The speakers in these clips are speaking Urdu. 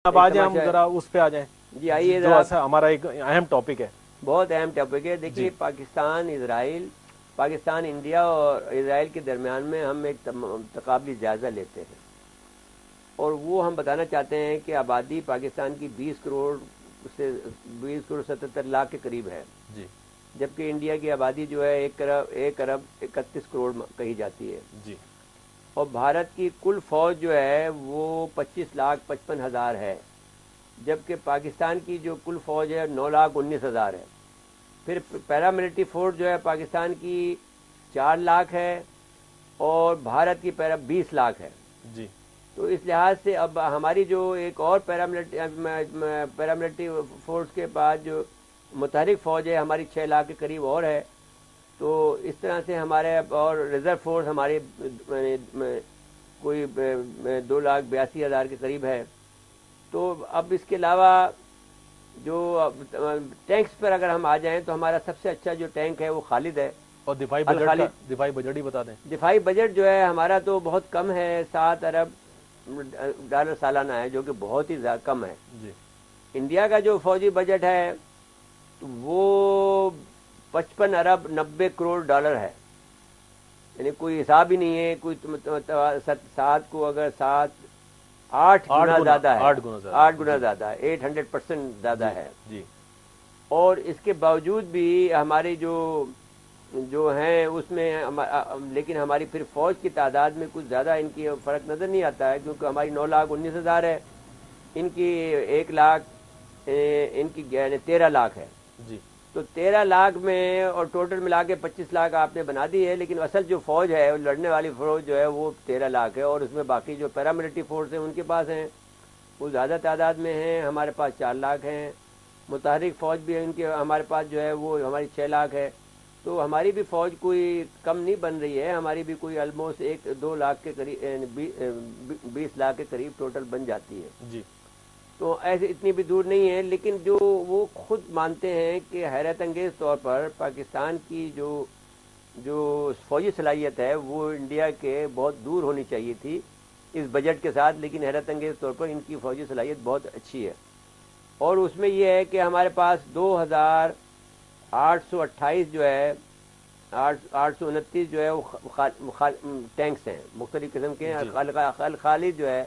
اب آ جائیں ہم ذرا اس پہ آ جائیں. جی آئیے جو ایسا ہمارا ایک اہم ٹاپک ہے, بہت اہم ٹاپک ہے. دیکھیے پاکستان اسرائیل، پاکستان انڈیا اور اسرائیل کے درمیان میں ہم ایک تقابلی جائزہ لیتے ہیں، اور وہ ہم بتانا چاہتے ہیں کہ آبادی پاکستان کی 20 کروڑ سے 77 لاکھ کے قریب ہے، جی جبکہ انڈیا کی آبادی جو ہے 1 ارب 31 کروڑ کہی جاتی ہے. جی. اور بھارت کی کل فوج جو ہے وہ 25,55,000 ہے، جبکہ پاکستان کی جو کل فوج ہے 9,19,000 ہے. پھر پیراملٹری فورس جو ہے پاکستان کی 4 لاکھ ہے اور بھارت کی 20 لاکھ ہے. جی. تو اس لحاظ سے اب ہماری جو ایک اور پیراملٹری فورس کے بعد جو متحرک فوج ہے ہماری 6 لاکھ کے قریب اور ہے. تو اس طرح سے ہمارے اور ریزرو فورس ہماری کوئی 2,82,000 کے قریب ہے. تو اب اس کے علاوہ جو ٹینکس پر اگر ہم آ جائیں تو ہمارا سب سے اچھا جو ٹینک ہے وہ خالد ہے. اور دفاعی بجٹ ہی بتا دیں. دفاعی بجٹ جو ہے ہمارا تو بہت کم ہے، 7 ارب ڈالر سالانہ ہے، جو کہ بہت ہی کم ہے. جی. انڈیا کا جو فوجی بجٹ ہے وہ 55 ارب 90 کروڑ ڈالر ہے، یعنی کوئی حساب ہی نہیں ہے. کوئی 7 کو اگر 8 گنا زیادہ ہے، 8 گنا زیادہ ہے، 800% زیادہ ہے. جی. اور اس کے باوجود بھی ہماری جو ہیں اس میں لیکن ہماری پھر فوج کی تعداد میں کچھ زیادہ ان کی فرق نظر نہیں آتا ہے، کیونکہ ہماری 9,19,000 ہے، ان کی 1 لاکھ، ان کی 13 لاکھ ہے. جی. تو 13 لاکھ میں اور ٹوٹل ملا کے 25 لاکھ آپ نے بنا دی ہے، لیکن اصل جو فوج ہے لڑنے والی فوج جو ہے وہ 13 لاکھ ہے. اور اس میں باقی جو پیراملٹری فورس ہیں ان کے پاس ہیں، وہ زیادہ تعداد میں ہیں. ہمارے پاس 4 لاکھ ہیں. متحرک فوج بھی ان کے ہمارے پاس جو ہے وہ ہماری 6 لاکھ ہے. تو ہماری بھی فوج کوئی کم نہیں بن رہی ہے، ہماری بھی کوئی آلموسٹ 2 لاکھ کے قریب 20 لاکھ کے قریب ٹوٹل بن جاتی ہے. جی. تو ایسے اتنی بھی دور نہیں ہے، لیکن جو وہ خود مانتے ہیں کہ حیرت انگیز طور پر پاکستان کی جو فوجی صلاحیت ہے وہ انڈیا کے بہت دور ہونی چاہیے تھی اس بجٹ کے ساتھ، لیکن حیرت انگیز طور پر ان کی فوجی صلاحیت بہت اچھی ہے. اور اس میں یہ ہے کہ ہمارے پاس 2,828 جو ہے 829 جو ہے وہ ٹینکس ہیں مختلف قسم کے. خالد جو ہے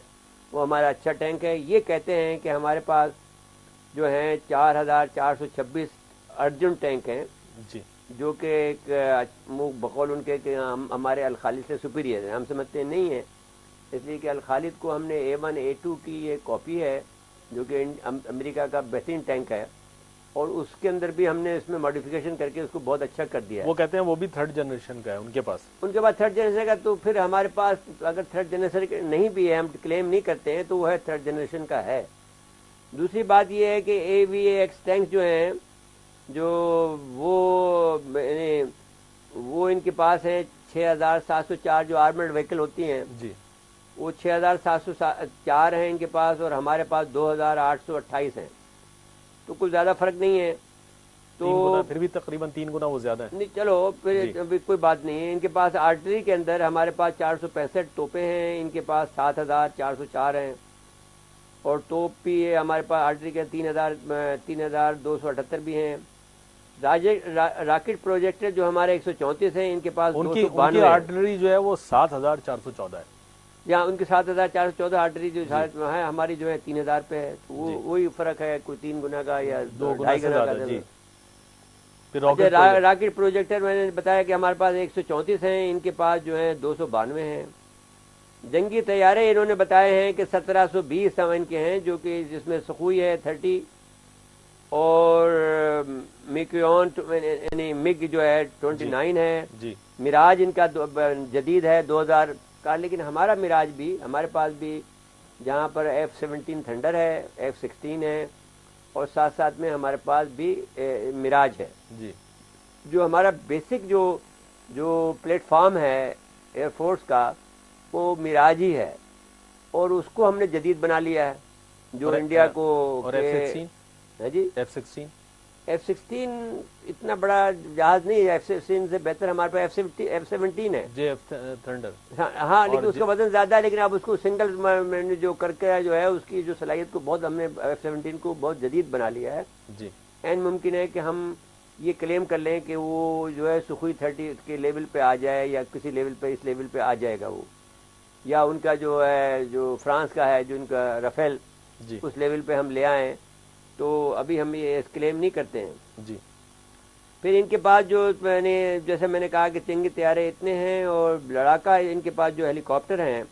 وہ ہمارا اچھا ٹینک ہے. یہ کہتے ہیں کہ ہمارے پاس جو ہیں 4,426 ارجن ٹینک ہیں، جی. جو کہ ایک بقول ان کے کہ ہمارے الخالد سے سپیریئر ہیں. ہم سمجھتے نہیں ہیں، اس لیے کہ الخالد کو ہم نے A1 A2 کی یہ کاپی ہے جو کہ امریکہ کا بہترین ٹینک ہے، اور اس کے اندر بھی ہم نے اس میں ماڈیفیکیشن کر کے اس کو بہت اچھا کر دیا ہے. وہ کہتے ہیں وہ بھی 3rd جنریشن کا ہے ان کے پاس. 3rd جنریشن کا. تو پھر ہمارے پاس اگر 3rd جنریشن نہیں بھی ہے، ہم کلیم نہیں کرتے ہیں، تو وہ ہے 3rd جنریشن کا ہے. دوسری بات یہ ہے کہ AVAX ٹینک جو ہیں جو وہ ان کے پاس ہیں 6,704 جو آرمڈ وہیکل ہوتی ہیں. جی. وہ 6,704 ہیں ان کے پاس، اور ہمارے پاس 2,828 ہیں. تو کچھ زیادہ فرق نہیں ہے. تو پھر بھی تقریباً 3 گنا وہ زیادہ ہے. نہیں، چلو پھر ابھی کوئی بات نہیں ہے. ان کے پاس آرٹلری کے اندر ہمارے پاس 465 توپیں ہیں، ان کے پاس 7,404 ہیں. اور توپ بھی ہمارے پاس آرٹلری کے 3,278 بھی ہیں. راکٹ پروجیکٹر جو ہمارے 134 ہیں، ان کے پاس 292 کی آرٹلری جو ہے وہ 7,414 ہے. یا ان کے 7,414 آرٹلری جو ہے، ہماری جو ہے 3,000 پہ ہے. وہی فرق ہے، کوئی 3 گنا کا یا 2.5 گنا کا. راکٹ پروجیکٹر میں نے بتایا کہ ہمارے پاس 134 ہیں، ان کے پاس جو ہے 292 ہیں. جنگی طیارے انہوں نے بتائے ہیں کہ 1,720 ان کے ہیں، جو کہ جس میں سخوئی ہے 30 اور میکیون یعنی مگ جو ہے 29 ہے. میراج ان کا جدید ہے 2000 کا. لیکن ہمارا میراج بھی ہمارے پاس بھی جہاں پر F-17 تھنڈر ہے، F-16 ہے، اور ساتھ ساتھ میں ہمارے پاس بھی میراج ہے. جی. جو ہمارا بیسک جو پلیٹ فارم ہے ایئر فورس کا وہ میراج ہی ہے، اور اس کو ہم نے جدید بنا لیا ہے جو انڈیا کو. اور F-16 جی F-16 اتنا بڑا جہاز نہیں ہے, F-16 سے بہتر ہمارے پاس F-17 ہے. JF thunder. ہاں لیکن اس کا وزن زیادہ ہے, لیکن اب اس کو سنگل جو کر کے جو ہے اس کی جو صلاحیت کو بہت ہم نے F-17 کو بہت جدید بنا لیا ہے. جی. این ممکن ہے کہ ہم یہ کلیم کر لیں کہ وہ جو ہے سخوئی 30 کے لیول پہ آ جائے, یا کسی لیول پہ اس لیول پہ آ جائے گا وہ, یا ان کا جو ہے جو فرانس کا ہے جو ان کا رفیل, جی. اس لیول پہ ہم لے آئیں. تو ابھی ہم یہ کلیم نہیں کرتے ہیں. جی. پھر ان کے پاس جو جیسے میں نے کہا کہ جنگی طیارے اتنے ہیں, اور لڑاکا ان کے پاس جو ہیلی کاپٹر ہیں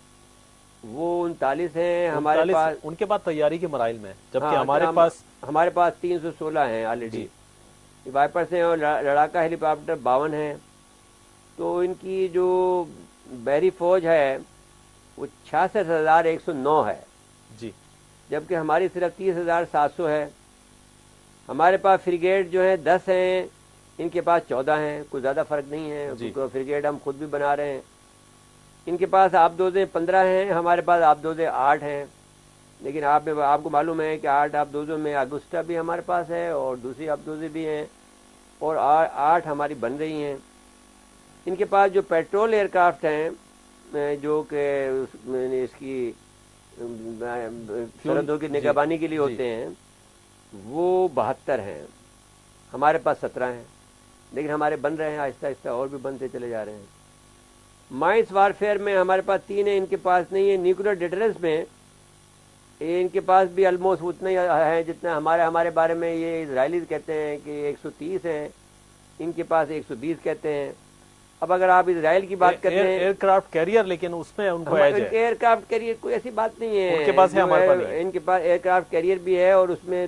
وہ 39 ہیں ہمارے پاس. ان کے پاس تیاری کے مراحل میں, جبکہ ہاں, ہمارے پاس 316 ہیں آلریڈی وائپرس ہیں, اور لڑاکا ہیلی کاپٹر 52 ہیں. تو ان کی جو بحری فوج ہے وہ 66,109 ہے. جی. جبکہ ہماری صرف 30,700 ہے. ہمارے پاس فریگیٹ جو ہیں 10 ہیں, ان کے پاس 14 ہیں, کوئی زیادہ فرق نہیں ہے. فریگیٹ ہم خود بھی بنا رہے ہیں. ان کے پاس آبدوزیں 15 ہیں, ہمارے پاس آبدوزیں 8 ہیں. لیکن آپ کو معلوم ہے کہ 8 آبدوزوں میں اگسٹا بھی ہمارے پاس ہے, اور دوسری آبدوزیں بھی ہیں, اور 8 ہماری بن رہی ہیں. ان کے پاس جو پیٹرول ایئر کرافٹ ہیں جو کہ اس کی سرحدوں کی نگہبانی کے لیے ہوتے ہیں, وہ 72 ہیں. ہمارے پاس 17 ہیں, لیکن ہمارے بن رہے ہیں آہستہ آہستہ, اور بھی بنتے چلے جا رہے ہیں. مائنس وارفیئر میں ہمارے پاس 3 ہیں, ان کے پاس نہیں ہے. نیوکلیر ڈیٹرنس میں ان کے پاس بھی آلموسٹ اتنا ہی ہے جتنا ہمارے بارے میں یہ اسرائیلی کہتے ہیں کہ 130 ہیں, ان کے پاس 120 کہتے ہیں. اب اگر آپ اسرائیل کی بات کرتے ہیں ایئر کرافٹ کیریئر, لیکن اس میں ان کو ایئر کرافٹ کیریئر کوئی ایسی بات نہیں ہے. ان کے پاس ہے, ہمارے پاس نہیں. ان کے پاس ایئر کرافٹ کیریئر بھی ہے, اور اس میں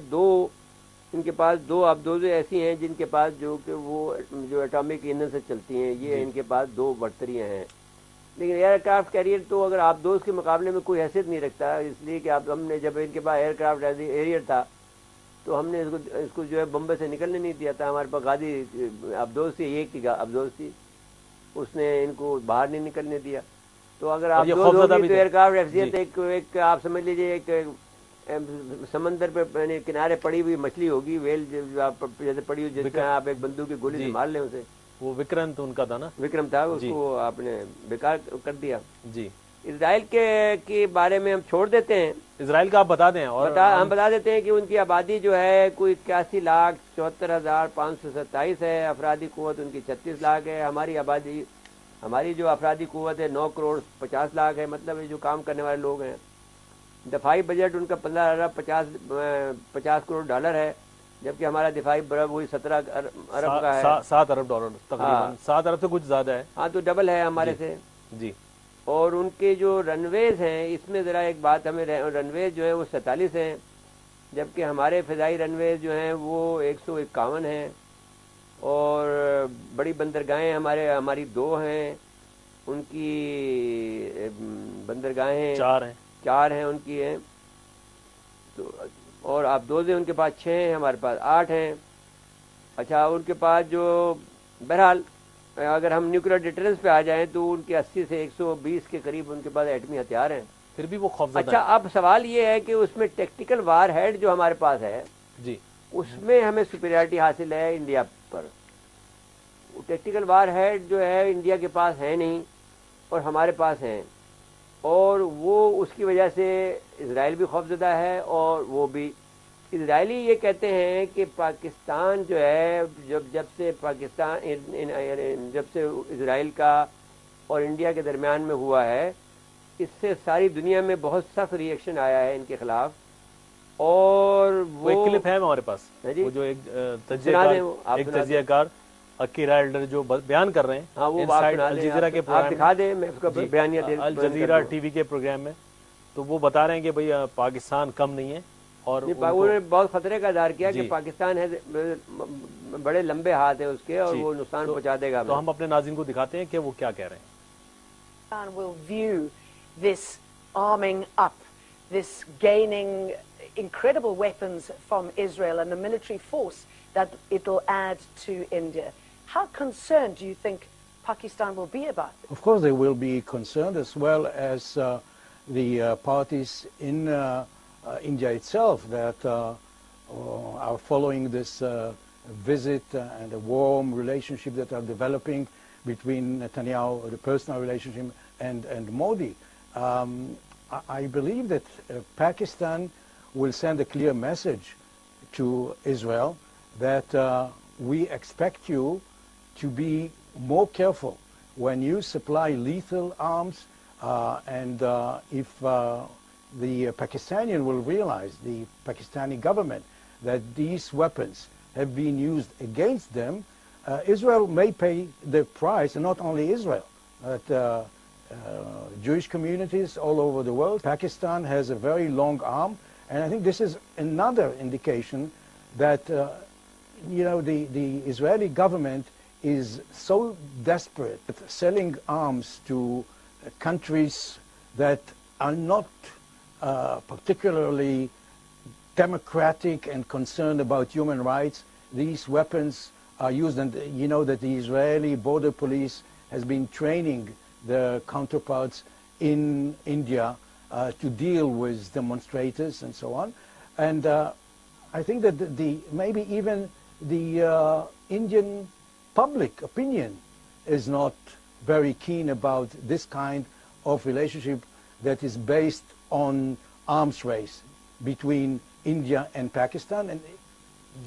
ان کے پاس 2 آبدوزیں ایسی ہیں جن کے پاس جو کہ وہ جو ایٹامک ایندھن سے چلتی ہیں. یہ ان کے پاس 2 برتریاں ہیں. لیکن ایئر کرافٹ کیریئر تو اگر آبدوز کے مقابلے میں کوئی حیثیت نہیں رکھتا, اس لیے کہ ہم نے جب ان کے پاس ایئر کرافٹ ایریئر تھا تو ہم نے اس کو جو ہے بمبے سے نکلنے نہیں دیا تھا. ہمارے پاس غازی آبدوز تھی, ایک تھی آبدوز تھی, اس نے ان کو باہر نہیں نکلنے دیا. تو اگر آپ تو ایئر کرافٹ حیثیت ایک آپ سمجھ لیجیے ایک سمندر پہ کنارے پڑی ہوئی مچھلی ہوگی, ویل جیسے پڑی ہوئی, جس میں آپ ایک بندوق کی گولی سے مار لیں اسے. وہ وکرم ان کا تھا نا, وکرم تھا, اس کو آپ نے بیکار کر دیا. جی. اسرائیل کے بارے میں ہم چھوڑ دیتے ہیں. اسرائیل کا آپ بتا دیں, اور ہم بتا دیتے ہیں کہ ان کی آبادی جو ہے کوئی 81,74,527 ہے. افرادی قوت ان کی 36 لاکھ ہے. ہماری جو افرادی قوت ہے 9,50 لاکھ ہے. مطلب جو کام کرنے والے لوگ ہیں. دفاعی بجٹ ان کا 15,50 کروڑ ڈالر ہے, جبکہ ہمارا دفاعی بجٹ وہی 17 ارب کا ہے. 7 ارب ڈالر تقریباً, 7 ارب سے کچھ زیادہ ہے. ہاں, تو ڈبل ہے ہمارے سے. جی. اور ان کے جو رن ویز ہیں, اس میں ذرا ایک بات, ہمیں رن ویز جو ہے وہ 47 ہیں, جبکہ ہمارے فضائی رن ویز جو ہیں وہ 151 ہیں. اور بڑی بندرگاہیں ہماری 2 ہیں. ان کی بندرگاہیں 4 ہیں ان کی ہیں. تو اور آبدوزیں ان کے پاس 6 ہیں, ہمارے پاس 8 ہیں. اچھا, ان کے پاس جو بہرحال اگر ہم نیوکلیر ڈیٹرنس پہ آ جائیں تو ان کے 80 سے 120 کے قریب ان کے پاس ایٹمی ہتھیار ہیں. پھر بھی وہ خوفزدہ. اچھا, اب سوال یہ ہے کہ اس میں ٹیکٹیکل وار ہیڈ جو ہمارے پاس ہے, جی, اس میں ہمیں سپیریورٹی حاصل ہے India per. Tactical war had جو ہے انڈیا کے پاس ہے نہیں, اور ہمارے پاس ہیں, اور وہ اس کی وجہ سے اسرائیل بھی خوفزدہ ہے. اور وہ بھی اسرائیلی یہ کہتے ہیں کہ پاکستان جو ہے جب سے اسرائیل کا اور انڈیا کے درمیان میں ہوا ہے, اس سے ساری دنیا میں بہت سخت ری ایکشن آیا ہے ان کے خلاف. اور وہ کلپ ہے ہمارے پاس, وہ جو ایک تجزیہ کار عقیل ایلڈر جو بیان کر رہے ہیں, ہاں, وہ الجزیرہ کے دکھا دیں, میں اس کا بیانیہ دے, الجزیرہ ٹی وی کے پروگرام میں. تو وہ بتا رہے ہیں کہ بھئی پاکستان کم نہیں ہے, اور انہوں نے بہت خطرے کا اظہار کیا کہ پاکستان ہے, بڑے لمبے ہاتھ ہیں اس کے, اور وہ نقصان پہنچا دے گا. تو ہم اپنے ناظرین کو دکھاتے ہیں کہ وہ کیا کہہ رہے ہیں. Pakistan will view this arming up, this gaining incredible weapons from Israel and the military force that it will add to India. How concerned do you think Pakistan will be about this? Of course they will be concerned, as well as the parties in India itself that are following this visit and a warm relationship that are developing between Netanyahu, the personal relationship, and Modi. I believe that Pakistan will send a clear message to Israel that we expect you to be more careful when you supply lethal arms, and if the Pakistani will realize, the Pakistani government, that these weapons have been used against them, Israel may pay the price, and not only Israel, but Jewish communities all over the world. Pakistan has a very long arm, and I think this is another indication that the Israeli government is so desperate at selling arms to countries that are not particularly democratic and concerned about human rights. These weapons are used, and you know that the Israeli border police has been training their counterparts in India to deal with demonstrators and so on. And I think that maybe even the Indian public opinion is not very keen about this kind of relationship that is based on arms race between India and Pakistan. And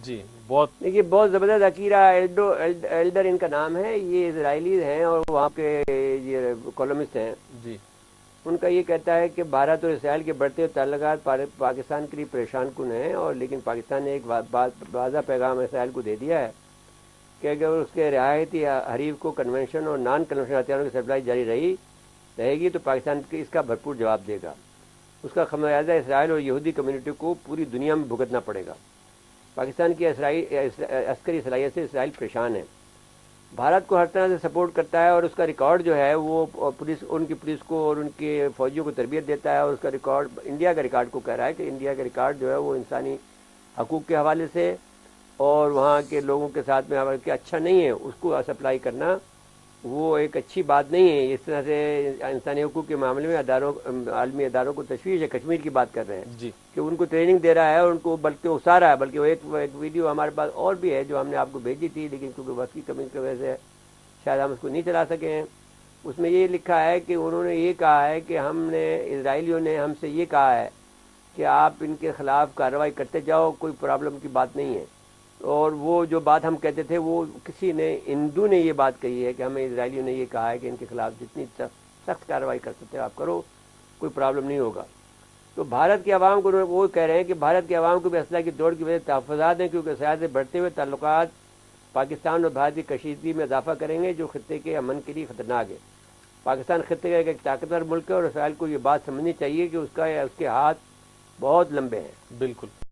جی بہت دیکھیے بہت زبردست عقیرہ ایلڈر ان کا نام ہے, یہ اسرائیلی ہیں اور وہاں کے یہ کالمسٹ ہیں. جی ان کا یہ کہتا ہے کہ بھارت اور اسرائیل کے بڑھتے ہوئے تعلقات پاکستان کے لیے پریشان کن ہیں, اور لیکن پاکستان نے ایک واضح پیغام اسرائیل کو دے دیا ہے کہ اگر اس کے رعایتی حریف کو کنونشن اور نان کنونشن ہتھیاروں کی سپلائی جاری رہے گی تو پاکستان اس کا بھرپور جواب دے گا. اس کا خمیازہ اسرائیل اور یہودی کمیونٹی کو پوری دنیا میں بھگتنا پڑے گا. پاکستان کی عسکری صلاحیت سے اسرائیل پریشان ہے. بھارت کو ہر طرح سے سپورٹ کرتا ہے, اور اس کا ریکارڈ جو ہے وہ ان کی پولیس کو اور ان کے فوجیوں کو تربیت دیتا ہے, اور اس کا ریکارڈ انڈیا کا ریکارڈ کو کہہ رہا ہے کہ انڈیا کا ریکارڈ جو ہے وہ انسانی حقوق کے حوالے سے اور وہاں کے لوگوں کے ساتھ میں کہ اچھا نہیں ہے. اس کو سپلائی کرنا وہ ایک اچھی بات نہیں ہے. اس طرح سے انسانی حقوق کے معاملے میں عالمی اداروں کو تشویش ہے. کشمیر کی بات کر رہے ہیں جی کہ ان کو ٹریننگ دے رہا ہے اور ان کو بلکہ اکسا رہا ہے. بلکہ وہ ایک ویڈیو ہمارے پاس اور بھی ہے جو ہم نے آپ کو بھیجی تھی, لیکن کیونکہ وقت کی کمی کی وجہ سے شاید ہم اس کو نہیں چلا سکے ہیں. اس میں یہ لکھا ہے کہ انہوں نے یہ کہا ہے کہ اسرائیلیوں نے ہم سے یہ کہا ہے کہ آپ ان کے خلاف کارروائی کرتے جاؤ, کوئی پرابلم کی بات نہیں ہے. اور وہ جو بات ہم کہتے تھے وہ کسی نے ہندو نے یہ بات کہی ہے کہ ہمیں اسرائیلیوں نے یہ کہا ہے کہ ان کے خلاف جتنی سخت کارروائی کر سکتے آپ کرو, کوئی پرابلم نہیں ہوگا. تو بھارت کے عوام کو وہ کہہ رہے ہیں کہ بھارت کے عوام کو بھی اسلحہ کی دوڑ کی وجہ سے تحفظات ہیں, کیونکہ اسرائیل سے بڑھتے ہوئے تعلقات پاکستان اور بھارت کی کشیدگی میں اضافہ کریں گے جو خطے کے امن کے لیے خطرناک ہے. پاکستان خطے کا ایک طاقتور ملک ہے اور اسرائیل کو یہ بات سمجھنی چاہیے کہ اس کے ہاتھ بہت لمبے ہیں. بالکل.